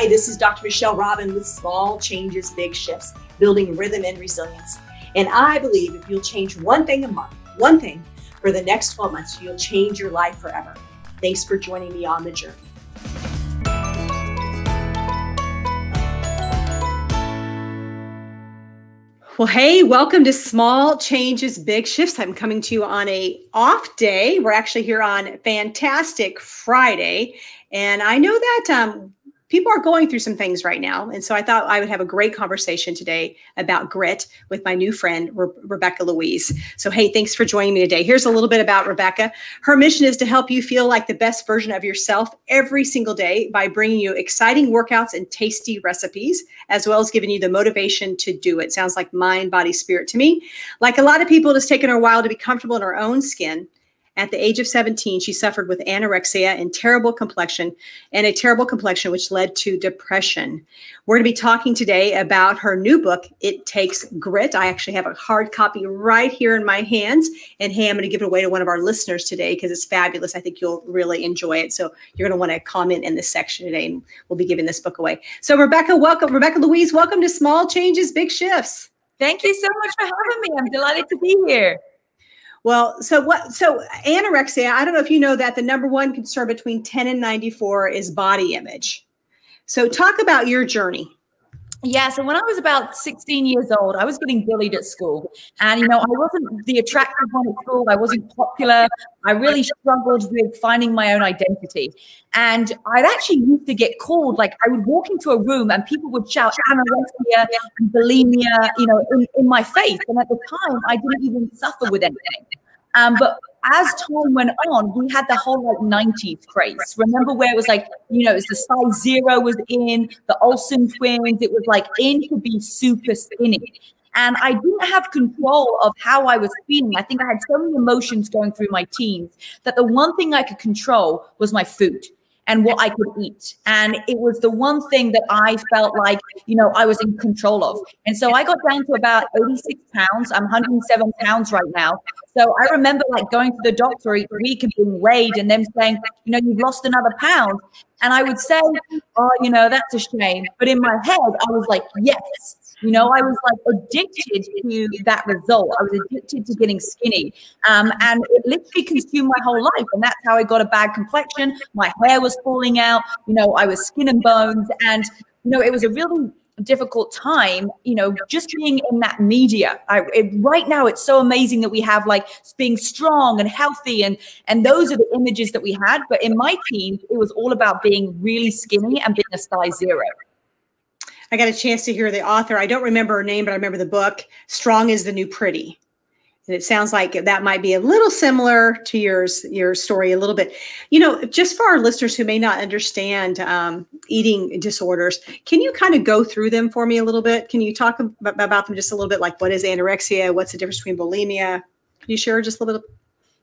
Hi, this is Dr. Michelle Robin with Small Changes, Big Shifts, Building Rhythm and Resilience. And I believe if you'll change one thing a month, one thing for the next 12 months, you'll change your life forever. Thanks for joining me on the journey. Well, hey, welcome to Small Changes, Big Shifts. I'm coming to you on a off day. We're actually here on Fantastic Friday. And I know that people are going through some things right now. And so I thought I would have a great conversation today about grit with my new friend, Rebecca Louise. So, hey, thanks for joining me today. Here's a little bit about Rebecca. Her mission is to help you feel like the best version of yourself every single day by bringing you exciting workouts and tasty recipes, as well as giving you the motivation to do it. Sounds like mind, body, spirit to me. Like a lot of people, it has taken her a while to be comfortable in her own skin. At the age of 17, she suffered with anorexia and a terrible complexion, which led to depression. We're going to be talking today about her new book, It Takes Grit. I actually have a hard copy right here in my hands. And hey, I'm going to give it away to one of our listeners today because it's fabulous. I think you'll really enjoy it. So you're going to want to comment in this section today, and we'll be giving this book away. So Rebecca, welcome. Rebecca Louise, welcome to Small Changes, Big Shifts. Thank you so much for having me. I'm delighted to be here. Well, so anorexia, I don't know if you know that the number one concern between 10 and 94 is body image. So talk about your journey. Yeah, so when I was about 16 years old, I was getting bullied at school. And, I wasn't the attractive one at school. I wasn't popular. I really struggled with finding my own identity. And I'd actually used to get called, like I would walk into a room and people would shout anorexia and bulimia, in my face. And at the time, I didn't even suffer with anything. But as time went on, we had the whole 90s craze. Remember where it was it was the size 0 was in, the Olsen twins. It was in to be super skinny. And I didn't have control of how I was feeling. I think I had so many emotions going through my teens that the one thing I could control was my food and what I could eat. And it was the one thing that I felt like, I was in control of. And so I got down to about 86 pounds. I'm 107 pounds right now. So I remember going to the doctor each week and being weighed and them saying, you've lost another pound. And I would say, oh, that's a shame. But in my head, I was like, yes. I was addicted to that result. I was addicted to getting skinny. And it literally consumed my whole life. And that's how I got a bad complexion. My hair was falling out. I was skin and bones. And, it was a really difficult time, just being in that media. Right now, it's so amazing that we have being strong and healthy. And those are the images that we had. But in my teens, it was all about being really skinny and being a size 0. I got a chance to hear the author. I don't remember her name, but I remember the book, Strong is the New Pretty. And it sounds like that might be a little similar to your story a little bit. Just for our listeners who may not understand eating disorders, can you kind of go through them for me a little bit? Can you talk about them just a little bit? Like what is anorexia? What's the difference between bulimia? Can you share just a little bit?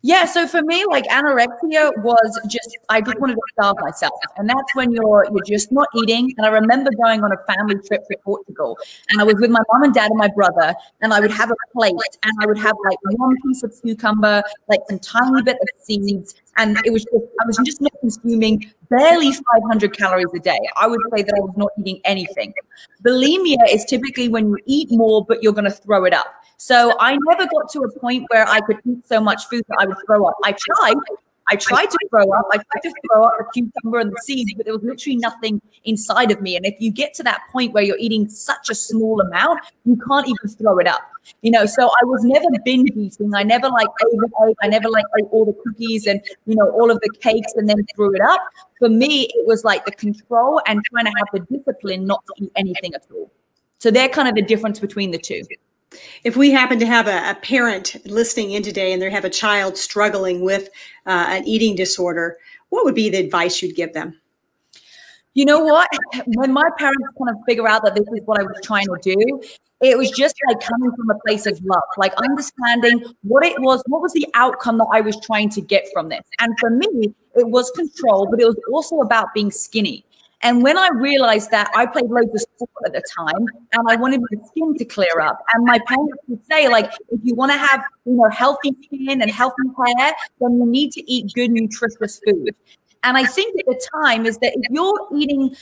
Yeah, so for me, anorexia was I just wanted to starve myself. And that's when you're just not eating. And I remember going on a family trip to Portugal, and I was with my mom and dad and my brother, and I would have a plate, and I would have one piece of cucumber, some tiny bit of seeds. And I was just not consuming barely 500 calories a day. I would say that I was not eating anything. Bulimia is typically when you eat more, but you're going to throw it up. So I never got to a point where I could eat so much food that I would throw up. I tried to throw up. I tried to throw up the cucumber and the seeds, but there was literally nothing inside of me. And if you get to that point where you're eating such a small amount, you can't even throw it up. So I was never binge eating. I never overate. I never ate all the cookies and, all of the cakes and then threw it up. For me, it was the control and trying to have the discipline not to eat anything at all. So they're kind of the difference between the two. If we happen to have a parent listening in today and they have a child struggling with an eating disorder, what would be the advice you'd give them? You know what? When my parents kind of figure out that this is what I was trying to do, it was just coming from a place of love, understanding what was the outcome that I was trying to get from this. And for me, it was control, but it was also about being skinny. And when I realized that, I played loads of sport at the time, and I wanted my skin to clear up. And my parents would say, if you want to have, healthy skin and healthy hair, then you need to eat good, nutritious food. And I think at the time is that if you're eating,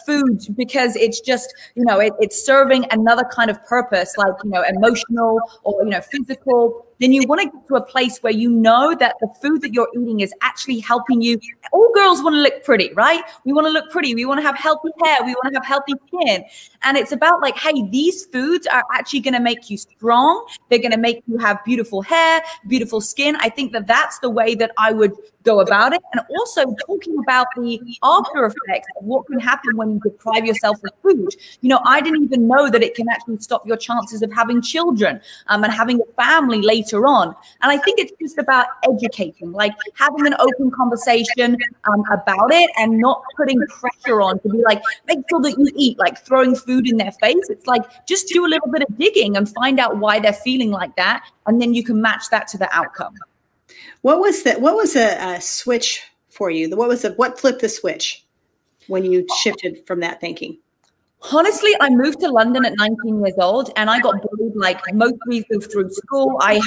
food because it's just, it's serving another kind of purpose, like, emotional or, physical, then you want to get to a place where you know that the food that you're eating is actually helping you. All girls want to look pretty, right? We want to look pretty. We want to have healthy hair. We want to have healthy skin. And it's about like, hey, these foods are actually going to make you strong. They're going to make you have beautiful hair, beautiful skin. I think that that's the way that I would go about it. And also talking about the after effects of what can happen when you deprive yourself of food. I didn't even know that it can actually stop your chances of having children and having a family later on. And I think it's just about educating, like having an open conversation about it and not putting pressure on to be like, make sure that you eat, like throwing food in their face. It's like, just do a little bit of digging and find out why they're feeling like that. And then you can match that to the outcome. What was a switch for you? What flipped the switch when you shifted from that thinking? Honestly, I moved to London at 19 years old, and I got bullied like most people through school. I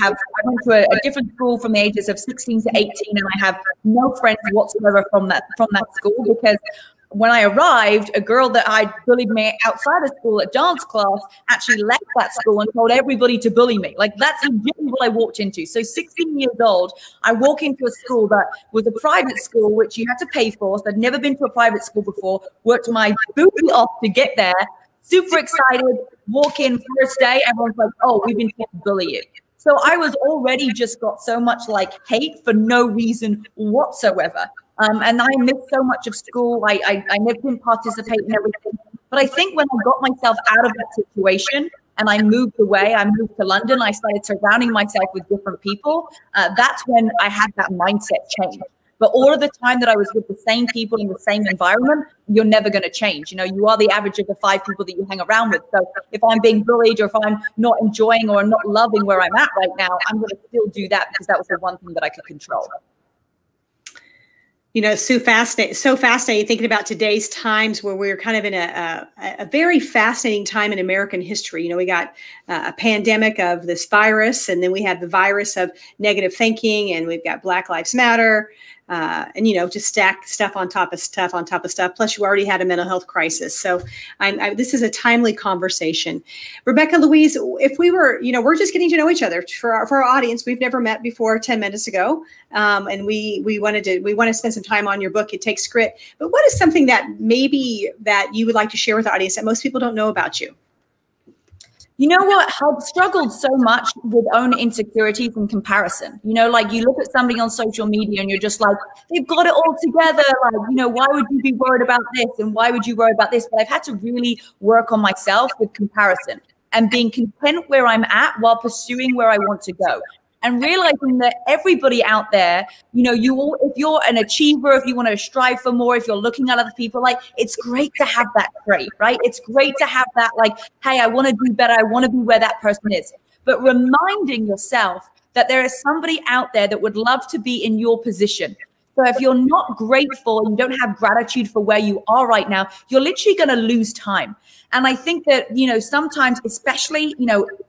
went to a different school from the ages of 16 to 18, and I have no friends whatsoever from that school, because when I arrived, a girl that I bullied me outside of school at dance class actually left that school and told everybody to bully me. Like, that's legitimately what I walked into. So 16 years old, I walk into a school that was a private school, which you had to pay for. So I'd never been to a private school before, worked my booty off to get there, super excited, walk in first day, everyone's like, oh, we've been trying to bully you. So I was already just got so much like hate for no reason whatsoever. And I missed so much of school. I never didn't participate in everything. But I think when I got myself out of that situation and I moved away, I moved to London, I started surrounding myself with different people. That's when I had that mindset change. But all of the time that I was with the same people in the same environment, you're never going to change. You are the average of the 5 people that you hang around with. So if I'm being bullied, or if I'm not enjoying or not loving where I'm at right now, I'm going to still do that, because that was the one thing that I could control. So fascinating thinking about today's times, where we're kind of in a very fascinating time in American history. We got a pandemic of this virus, and then we have the virus of negative thinking, and we've got Black Lives Matter, and just stack stuff on top of stuff on top of stuff. Plus, you already had a mental health crisis. So this is a timely conversation. Rebecca, Louise, if we were, we're just getting to know each other. For our audience, we've never met before 10 minutes ago, and we want to spend some time on your book, It Takes Grit. But what is something that maybe that you would like to share with the audience that most people don't know about you? You know what? I've struggled so much with own insecurities and comparison. Like, you look at somebody on social media and you're just like, they've got it all together. Like, why would you be worried about this? And why would you worry about this? But I've had to really work on myself with comparison and being content where I'm at while pursuing where I want to go. And realizing that everybody out there, if you're an achiever, if you want to strive for more, if you're looking at other people, like, it's great to have that trait, right? It's great to have that, like, hey, I want to do better. I want to be where that person is. But reminding yourself that there is somebody out there that would love to be in your position. So if you're not grateful and you don't have gratitude for where you are right now, you're literally going to lose time. And I think that, sometimes, especially,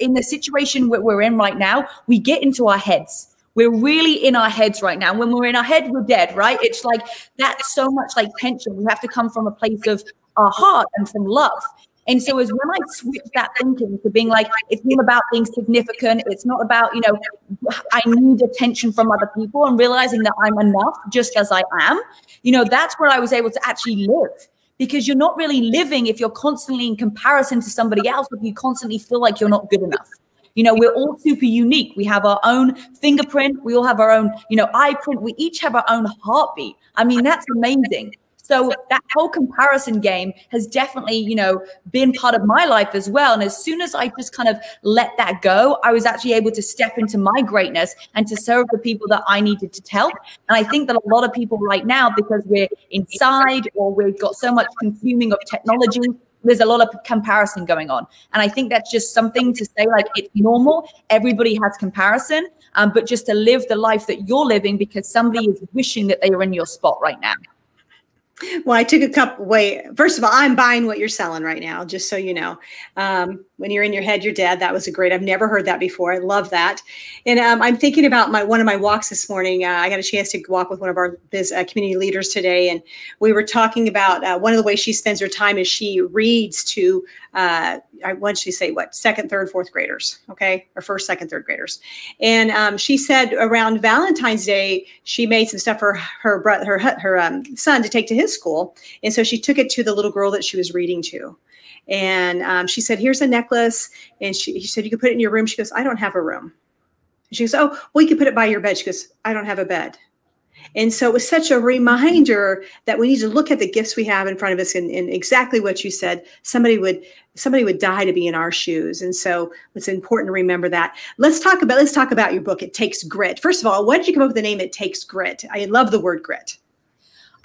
in the situation we're in right now, we get into our heads. We're really in our heads right now. When we're in our head, we're dead, right? It's like, that's so much like tension. We have to come from a place of our heart and from love. And so as when I switch that thinking to being like, it's not about being significant. It's not about, I need attention from other people, and realizing that I'm enough just as I am, that's where I was able to actually live. Because you're not really living if you're constantly in comparison to somebody else, if you constantly feel like you're not good enough. We're all super unique. We have our own fingerprint. We all have our own, eye print. We each have our own heartbeat. I mean, that's amazing. So that whole comparison game has definitely, been part of my life as well. And as soon as I just kind of let that go, I was actually able to step into my greatness and to serve the people that I needed to help. And I think that a lot of people right now, because we're inside or we've got so much consuming of technology, there's a lot of comparison going on. And I think that's just something to say, like, it's normal. Everybody has comparison, but just to live the life that you're living, because somebody is wishing that they were in your spot right now. Well, I took a couple. Wait, first of all, I'm buying what you're selling right now, just so you know. When you're in your head, you're dead. That was a great. I've never heard that before. I love that. And I'm thinking about one of my walks this morning. I got a chance to walk with one of our community leaders today, and we were talking about one of the ways she spends her time is she reads to. What did she say? What, second, third, fourth graders? Okay, or first, second, third graders. And she said around Valentine's Day, she made some stuff for her son to take to his school, and so she took it to the little girl that she was reading to. And she said, "Here's a necklace." And he said, "You can put it in your room." She goes, "I don't have a room." And she goes, "Oh, well, you can put it by your bed." She goes, "I don't have a bed." And so it was such a reminder that we need to look at the gifts we have in front of us, and exactly what you said. Somebody would die to be in our shoes. And so it's important to remember that. Let's talk about your book, It Takes Grit. First of all, why did you come up with the name It Takes Grit? I love the word grit.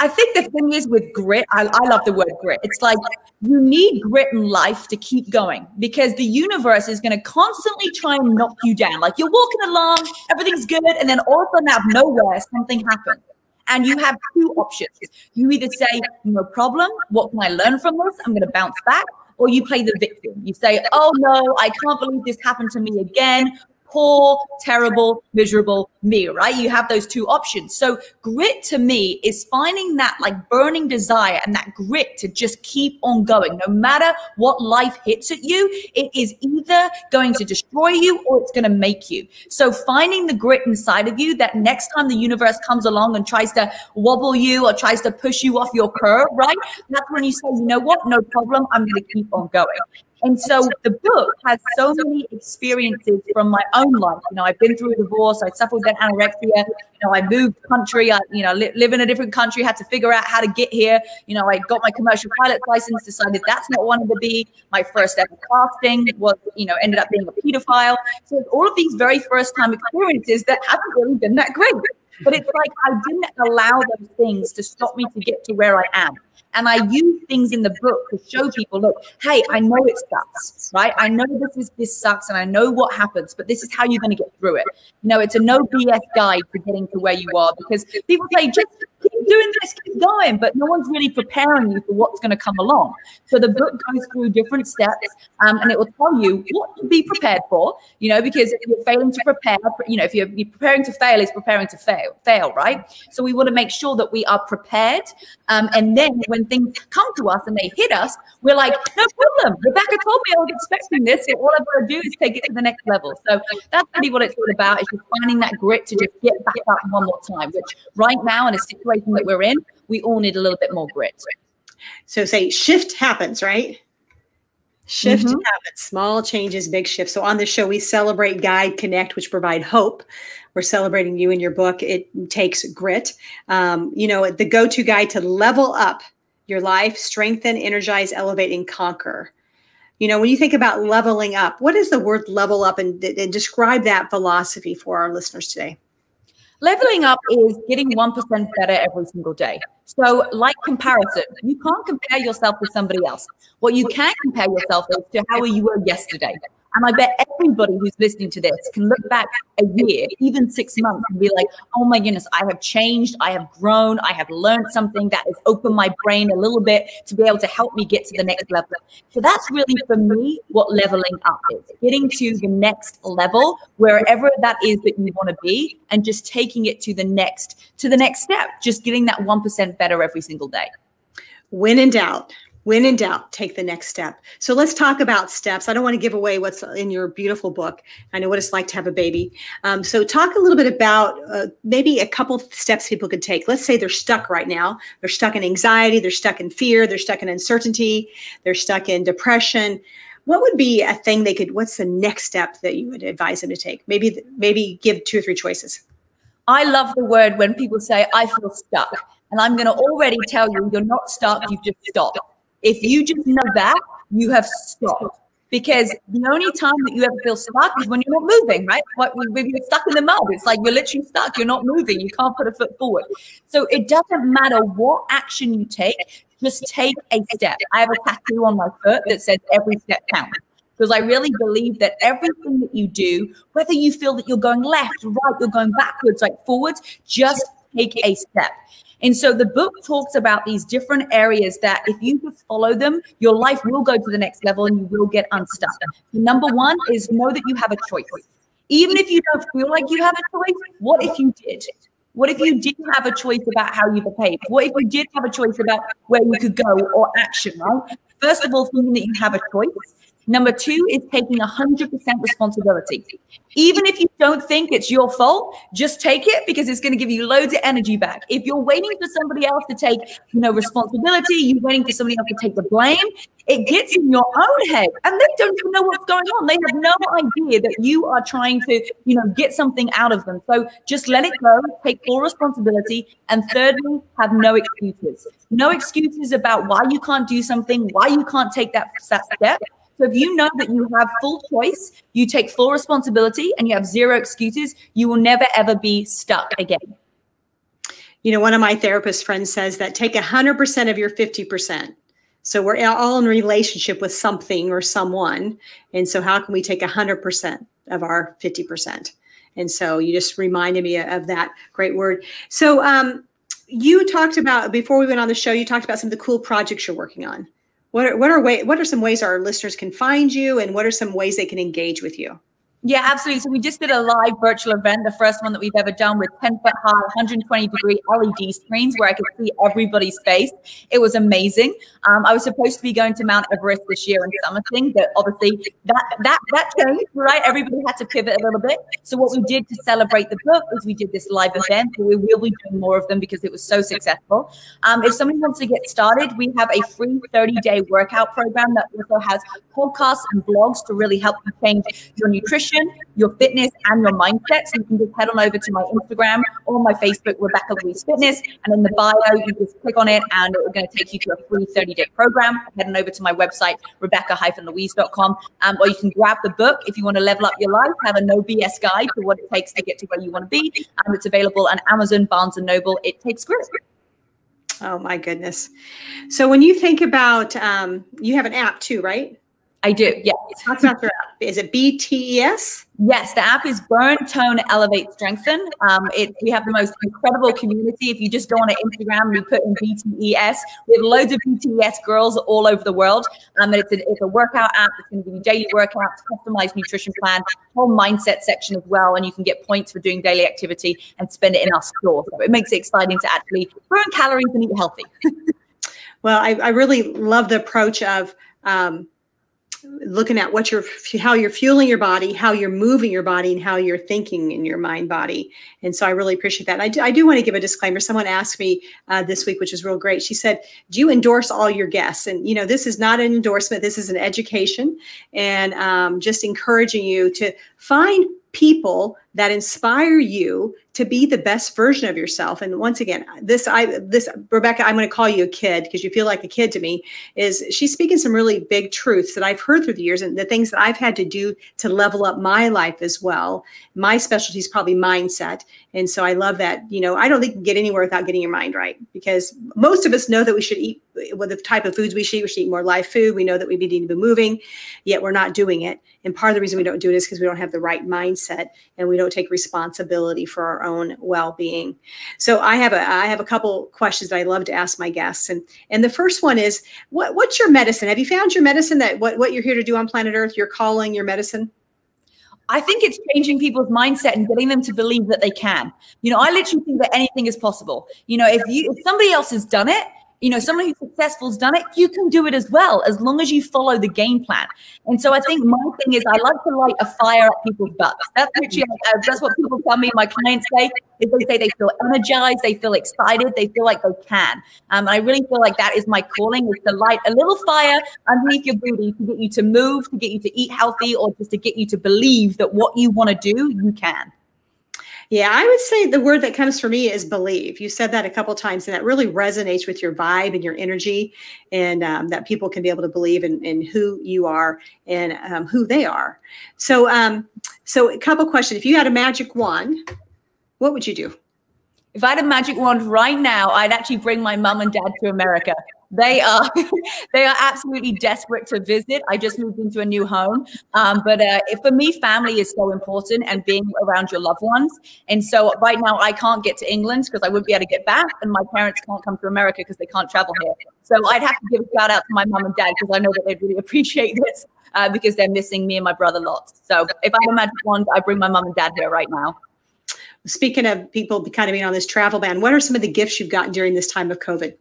I think the thing is with grit, I love the word grit. It's like you need grit in life to keep going, because the universe is going to constantly try and knock you down. Like you're walking along, everything's good, and then all of a sudden out of nowhere, something happens. And you have two options. You either say, no problem, what can I learn from this? I'm going to bounce back. Or you play the victim. You say, oh no, I can't believe this happened to me again. Poor, terrible, miserable me, right? You have those two options. So grit to me is finding that like burning desire and that grit to just keep on going. No matter what life hits at you, it is either going to destroy you or it's going to make you. So finding the grit inside of you that next time the universe comes along and tries to wobble you or tries to push you off your curve, right? That's when you say, you know what? No problem. I'm going to keep on going. And so the book has so many experiences from my own life. You know, I've been through a divorce. I suffered with anorexia. You know, I moved country. I, live in a different country, had to figure out how to get here. You know, I got my commercial pilot's license, decided that's not what I wanted to be. My first ever casting was, ended up being a pedophile. So all of these very first time experiences that haven't really been that great. But it's like I didn't allow those things to stop me to get to where I am. And I use things in the book to show people, look, hey, I know it sucks, right? I know this sucks and I know what happens, but this is how you're going to get through it. It's a no BS guide for getting to where you are, because people say, just keep doing this, keep going, but no one's really preparing you for what's going to come along. So the book goes through different steps and it will tell you what to be prepared for, because if you're failing to prepare, if you're preparing to fail, it's preparing to fail, right? So we want to make sure that we are prepared. And then when things come to us and they hit us, we're like, no problem. Rebecca told me I was expecting this. So all I've got to do is take it to the next level. So that's really what it's all about, is just finding that grit to just get back up one more time, which right now in a situation that we're in, we all need a little bit more grit. So say shift happens, right? Shift happens. Small changes, big shifts. So on the show, we celebrate, guide, connect, which provide hope. We're celebrating you in your book. It Takes Grit. The go-to guide to level up your life, strengthen, energize, elevate, and conquer. When you think about leveling up, what is the word level up, and describe that philosophy for our listeners today? Leveling up is getting 1% better every single day. So like comparison, you can't compare yourself with somebody else. What you can compare yourself with to how you were yesterday. And I bet everybody who's listening to this can look back a year, even 6 months, and be like, oh my goodness, I have changed, I have grown, I have learned something that has opened my brain a little bit to be able to help me get to the next level. So that's really, for me, what leveling up is. Getting to the next level, wherever that is that you want to be, and just taking it to the next step, just getting that 1% better every single day. When in doubt, take the next step. So let's talk about steps. I don't want to give away what's in your beautiful book. I know what it's like to have a baby. So talk a little bit about maybe a couple steps people could take. Let's say they're stuck right now. They're stuck in anxiety. They're stuck in fear. They're stuck in uncertainty. They're stuck in depression. What would be a thing what's the next step that you would advise them to take? Maybe give 2 or 3 choices. I love the word when people say, I feel stuck. And I'm going to already tell you, you're not stuck. You've just stopped. If you just know that, you have stopped. Because the only time that you ever feel stuck is when you're not moving, right? Like when you're stuck in the mud, it's like you're literally stuck. You're not moving. You can't put a foot forward. So it doesn't matter what action you take, just take a step. I have a tattoo on my foot that says every step counts. Because I really believe that everything that you do, whether you feel that you're going left, right, you're going backwards, like forwards, just take a step. And so the book talks about these different areas that if you just follow them, your life will go to the next level and you will get unstuck. Number one is know that you have a choice. Even if you don't feel like you have a choice, what if you did? What if you did have a choice about how you behave? What if you did have a choice about where you could go or action, right? First of all, thinking that you have a choice. Number two is taking 100% responsibility. Even if you don't think it's your fault, just take it because it's going to give you loads of energy back. If you're waiting for somebody else to take, responsibility, you're waiting for somebody else to take the blame, it gets in your own head and they don't even know what's going on. They have no idea that you are trying to, get something out of them. So just let it go, take full responsibility. And thirdly, have no excuses. No excuses about why you can't do something, why you can't take that step. So if you know that you have full choice, you take full responsibility and you have zero excuses, you will never, ever be stuck again. One of my therapist friends says that take 100% of your 50%. So we're all in a relationship with something or someone. And so how can we take 100% of our 50%? And so you just reminded me of that great word. So you talked about, before we went on the show, you talked about some of the cool projects you're working on. What are some ways our listeners can find you, and what are some ways they can engage with you? Yeah, absolutely. So we just did a live virtual event, the first one that we've ever done, with 10-foot high, 120-degree LED screens where I could see everybody's face. It was amazing. I was supposed to be going to Mount Everest this year and summiting, but obviously that changed, right? Everybody had to pivot a little bit. So what we did to celebrate the book is we did this live event. We will be doing more of them because it was so successful. If somebody wants to get started, we have a free 30-day workout program that also has podcasts and blogs to really help you change your nutrition, your fitness, and your mindset. So you can just head on over to my Instagram or my Facebook, Rebecca Louise Fitness, and in the bio you just click on it and it's going to take you to a free 30-day program. Head on over to my website, rebecca-louise.com, or you can grab the book if you want to level up your life, have a no BS guide to what it takes to get to where you want to be. It's available on Amazon, Barnes & Noble. It takes grip. Oh my goodness. So when you think about, you have an app too, right? I do, yes. Talk about your app. Is it B.T.E.S? Yes, the app is Burn, Tone, Elevate, Strengthen. We have the most incredible community. If you just go on Instagram, we put in B.T.E.S. We have loads of B.T.E.S girls all over the world. It's a workout app. It's going to give you daily workouts, customized nutrition plan, whole mindset section as well. And you can get points for doing daily activity and spend it in our store. So it makes it exciting to actually burn calories and eat healthy. Well, I really love the approach of looking at how you're fueling your body, how you're moving your body, and how you're thinking in your mind body. And so I really appreciate that. I do want to give a disclaimer. Someone asked me this week, which is real great. She said, do you endorse all your guests? And, this is not an endorsement. This is an education, and just encouraging you to find people that inspire you to be the best version of yourself. And once again, this Rebecca, I'm going to call you a kid because you feel like a kid to me, she's speaking some really big truths that I've heard through the years and the things that I've had to do to level up my life as well. My specialty is probably mindset. And so I love that, I don't think you can get anywhere without getting your mind right, because most of us know that we should eat the type of foods we should eat more live food. We know that we need to be moving, yet we're not doing it. And part of the reason we don't do it is because we don't have the right mindset and we don't take responsibility for our own well-being. So I have a couple questions that I love to ask my guests. And the first one is, what's your medicine? Have you found your medicine, that what you're here to do on planet Earth, your calling, your medicine? I think it's changing people's mindset and getting them to believe that they can. I literally think that anything is possible. If somebody else has done it, someone who's successful has done it, you can do it as well, as long as you follow the game plan. And so I think my thing is I like to light a fire up people's butts. That's literally, that's what people tell me, my clients say, is they say they feel energized, they feel excited, they feel like they can. And I really feel like that is my calling, is to light a little fire underneath your booty to get you to move, to get you to eat healthy, or just to get you to believe that what you want to do, you can. Yeah, I would say the word that comes for me is believe. You said that a couple of times, and that really resonates with your vibe and your energy, and that people can be able to believe in who you are and who they are. So a couple of questions. If you had a magic wand, what would you do? If I had a magic wand right now, I'd actually bring my mom and dad to America. They are they are absolutely desperate to visit. I just moved into a new home. But for me, family is so important and being around your loved ones. And so right now I can't get to England because I wouldn't be able to get back, and my parents can't come to America because they can't travel here. So I'd have to give a shout out to my mom and dad because I know that they'd really appreciate this because they're missing me and my brother lots. So if I had a magic wand, I bring my mom and dad here right now. Speaking of people kind of being on this travel ban, what are some of the gifts you've gotten during this time of COVID?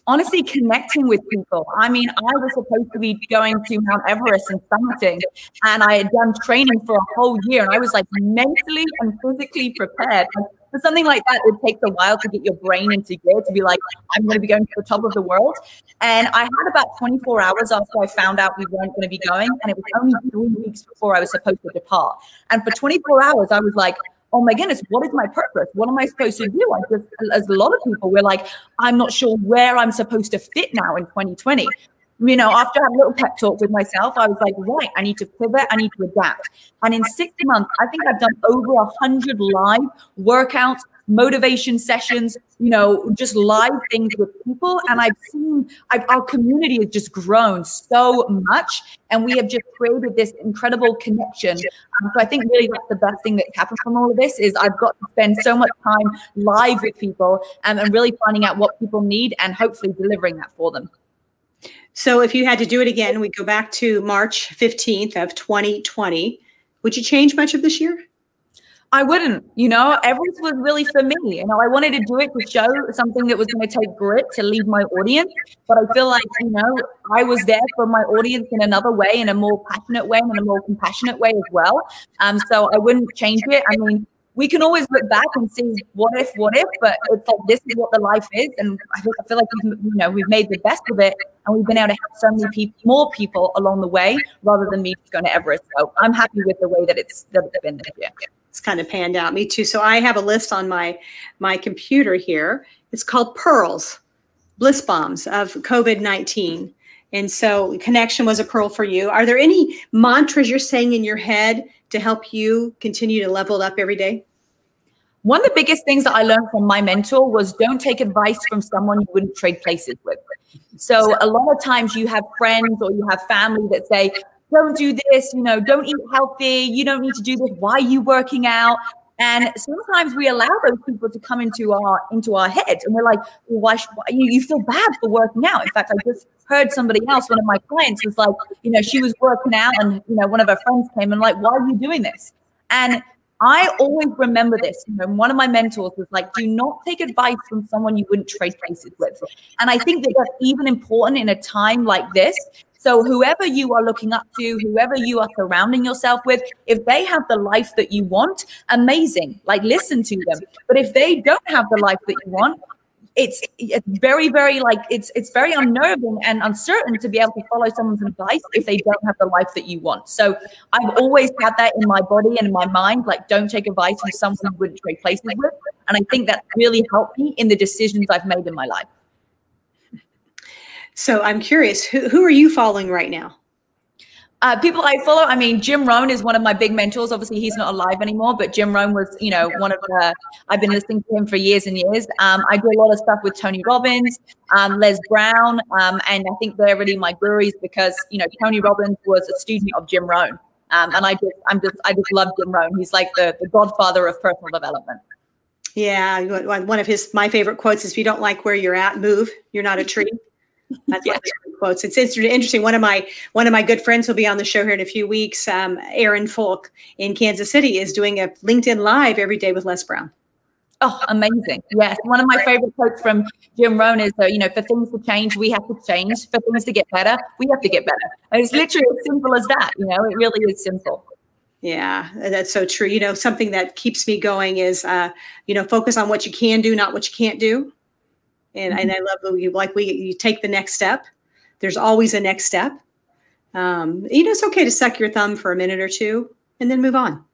Honestly, connecting with people. I mean, I was supposed to be going to Mount Everest and summiting, and I had done training for a whole year, and I was like mentally and physically prepared. And for something like that, it takes a while to get your brain into gear to be like, I'm going to be going to the top of the world. And I had about 24 hours after I found out we weren't going to be going, and it was only 3 weeks before I was supposed to depart. And for 24 hours, I was like, oh my goodness, what is my purpose? What am I supposed to do? I just, as a lot of people, we're like, I'm not sure where I'm supposed to fit now in 2020. You know, after I had a little pep talk with myself, I was like, right, I need to pivot, I need to adapt. And in 6 months, I think I've done over 100 live workouts, motivation sessions, you know, just live things with people. And I've seen our community has just grown so much. And we have just created this incredible connection. So I think really that's the best thing that's happened from all of this is I've got to spend so much time live with people and really finding out what people need and hopefully delivering that for them. So if you had to do it again, we go back to March 15th of 2020. Would you change much of this year? I wouldn't, you know, Everest was really for me. You know, I wanted to do it to show something that was going to take grit to lead my audience. But I feel like, you know, I was there for my audience in another way, in a more passionate way, and in a more compassionate way as well. So I wouldn't change it. I mean, we can always look back and see what if, but it's like, this is what the life is. And I feel like we've made the best of it, and we've been able to have so many people, more people along the way, rather than me just going to Everest. So I'm happy with the way that it's been this year. It's kind of panned out. Me too. So I have a list on my computer here. It's called Pearls, Bliss Bombs of COVID-19. And so connection was a pearl for you. Are there any mantras you're saying in your head to help you continue to level up every day? One of the biggest things that I learned from my mentor was don't take advice from someone you wouldn't trade places with. So a lot of times you have friends or you have family that say, don't do this, you know, don't eat healthy, you don't need to do this, why are you working out? And sometimes we allow those people to come into our heads, and we're like, well, why you feel bad for working out. In fact, I just heard somebody else, one of my clients was like, you know, she was working out and, you know, one of her friends came and like, why are you doing this? And I always remember this. You know, one of my mentors was like, do not take advice from someone you wouldn't trade places with. And I think that that's even important in a time like this. So whoever you are looking up to, whoever you are surrounding yourself with, if they have the life that you want, amazing, like listen to them. But if they don't have the life that you want, it's very, very like, it's very unnerving and uncertain to be able to follow someone's advice if they don't have the life that you want. So I've always had that in my body and in my mind, like don't take advice from someone you wouldn't trade places with. And I think that really helped me in the decisions I've made in my life. So I'm curious, who are you following right now? People I follow, I mean, Jim Rohn is one of my big mentors. Obviously, he's not alive anymore, but Jim Rohn was, you know, one of the, I've been listening to him for years and years. I do a lot of stuff with Tony Robbins, Les Brown, and I think they're really my gurus because, you know, Tony Robbins was a student of Jim Rohn. And I just love Jim Rohn. He's like the godfather of personal development. Yeah. One of my favorite quotes is, if you don't like where you're at, move. You're not a tree. That's one of the quotes. It's interesting. One of my good friends will be on the show here in a few weeks. Aaron Falk in Kansas City is doing a LinkedIn Live every day with Les Brown. Oh, amazing. Yes. One of my favorite quotes from Jim Rohn is, you know, for things to change, we have to change. For things to get better, we have to get better. And it's literally as simple as that. You know, it really is simple. Yeah, that's so true. You know, something that keeps me going is, you know, focus on what you can do, not what you can't do. And I love that you take the next step. There's always a next step. You know, it's okay to suck your thumb for a minute or two and then move on.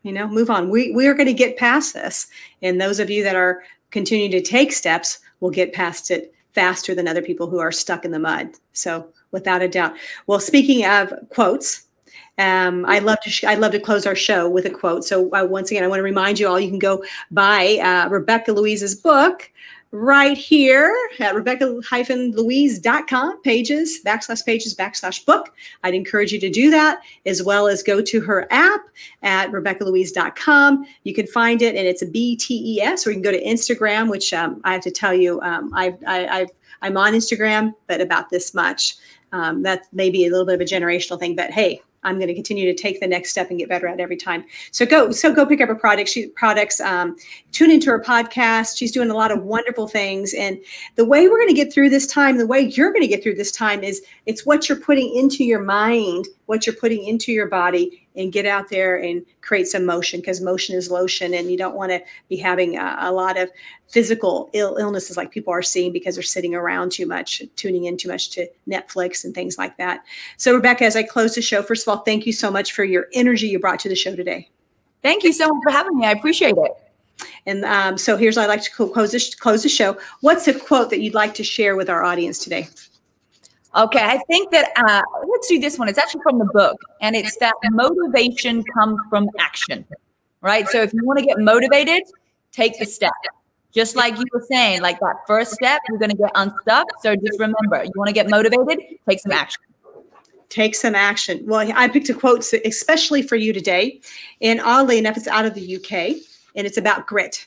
You know, move on. We are going to get past this. And those of you that are continuing to take steps will get past it faster than other people who are stuck in the mud. So without a doubt. Well, speaking of quotes, I love to close our show with a quote. So once again, I want to remind you all, you can go buy Rebecca Louise's book, right here at Rebecca-Louise.com, pages/book. I'd encourage you to do that, as well as go to her app at Rebecca-Louise.com. You can find it, and it's a B.T.E.S, or you can go to Instagram, which I have to tell you, I'm on Instagram, but about this much. That's maybe a little bit of a generational thing, but hey, I'm going to continue to take the next step and get better at it every time. So go pick up her products. Tune into her podcast. She's doing a lot of wonderful things. And the way we're going to get through this time, the way you're going to get through this time is it's what you're putting into your mind, what you're putting into your body, and get out there and create some motion, because motion is lotion. And you don't want to be having a lot of physical illnesses like people are seeing because they're sitting around too much, tuning in too much to Netflix and things like that. So Rebecca, as I close the show, first of all, thank you so much for your energy you brought to the show today. Thank you so much for having me. I appreciate it. And so here's what I'd like to close the show. What's a quote that you'd like to share with our audience today? Okay, I think that, let's do this one. It's actually from the book, and it's that motivation comes from action, right? So if you want to get motivated, take the step. Just like you were saying, like that first step, you're going to get unstuck. So just remember, you want to get motivated, take some action. Take some action. Well, I picked a quote especially for you today, and oddly enough, it's out of the UK, and it's about grit.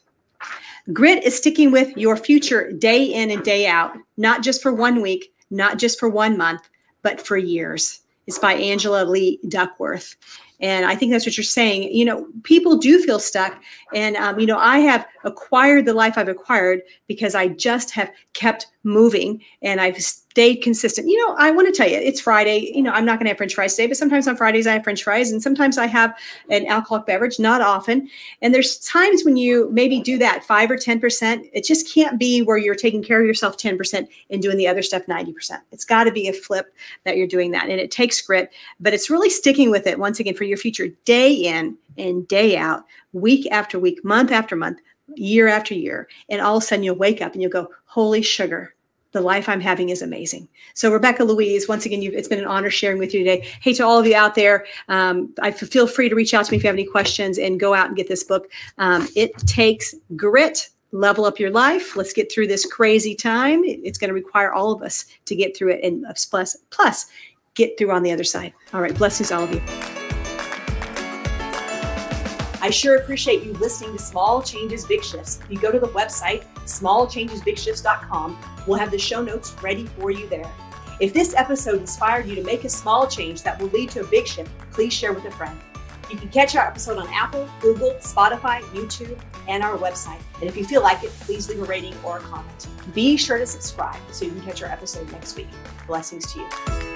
Grit is sticking with your future day in and day out, not just for 1 week, not just for 1 month, but for years. It's by Angela Lee Duckworth. And I think that's what you're saying. You know, people do feel stuck. And, you know, I have acquired the life I've acquired because I just have kept moving and I've stayed consistent. You know, I want to tell you, it's Friday. You know, I'm not going to have French fries today, but sometimes on Fridays I have French fries, and sometimes I have an alcoholic beverage, not often. And there's times when you maybe do that 5 or 10%. It just can't be where you're taking care of yourself 10% and doing the other stuff 90%. It's got to be a flip that you're doing that. And it takes grit, but it's really sticking with it once again for your future, day in and day out, week after week, month after month, year after year. And all of a sudden you'll wake up and you'll go, holy sugar, the life I'm having is amazing. So Rebecca Louise, once again, it's been an honor sharing with you today. Hey, to all of you out there, I feel free to reach out to me if you have any questions, and go out and get this book. It takes grit. Level up your life. Let's get through this crazy time. It's going to require all of us to get through it, and plus get through on the other side. All right. Blessings, all of you. I sure appreciate you listening to Small Changes, Big Shifts. If you go to the website, smallchangesbigshifts.com, we'll have the show notes ready for you there. If this episode inspired you to make a small change that will lead to a big shift, please share with a friend. You can catch our episode on Apple, Google, Spotify, YouTube, and our website. And if you feel like it, please leave a rating or a comment. Be sure to subscribe so you can catch our episode next week. Blessings to you.